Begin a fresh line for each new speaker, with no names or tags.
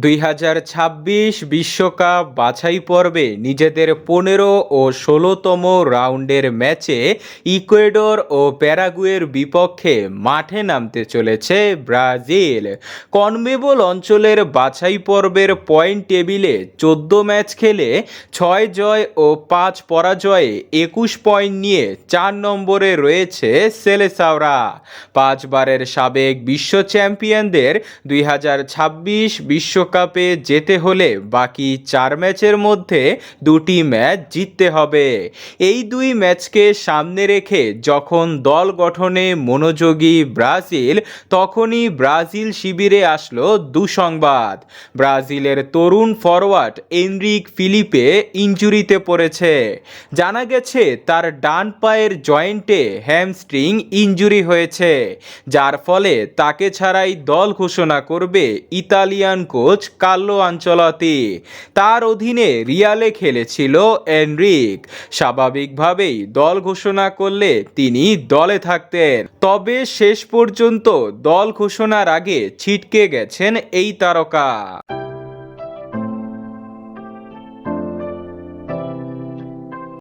2026 বিশ্বকাপ বাছাই পর্বে নিজেদের 15 ও 16তম রাউন্ডের ম্যাচে ইকুয়েডর ও প্যারাগুয়ের বিপক্ষে মাঠে নামতে চলেছে ব্রাজিল। কনমেবল অঞ্চলের বাছাই পর্বের পয়েন্ট টেবিলে 14 ম্যাচ খেলে 6 জয় ও 5 পরাজয়ে 21 পয়েন্ট নিয়ে 4 নম্বরে রয়েছে সেলেসাওরা। 5 বারের সাবেক বিশ্ব চ্যাম্পিয়নদের 2026 বিশ্বকাপে যেতে হলে বাকি 4 ম্যাচের মধ্যে 2টি ম্যাচ জিততে হবে। এই 2 ম্যাচকে সামনে রেখে যখন দল গঠনে মনোযোগী ব্রাজিল, তখনই ব্রাজিল শিবিরে আসলো দুঃসংবাদ। ব্রাজিলের তরুণ ফরওয়ার্ড এনরিক ফিলিপে ইনজুরিতে পড়েছে। জানা গেছে তার ডান পায়ের জয়েন্টে হ্যামস্ট্রিং ইনজুরি হয়েছে, যার ফলে তাকে ছাড়াই দল ঘোষণা করবে ইতালিয়ান কোচ কার্লো আনচেলত্তি। তার অধীনে রিয়ালে খেলেছিল এনরিক। স্বাভাবিকভাবেই দল ঘোষণা করলে তিনি দলে থাকতেন, তবে শেষ পর্যন্ত দল ঘোষণার আগে ছিটকে গেছেন এই তারকা।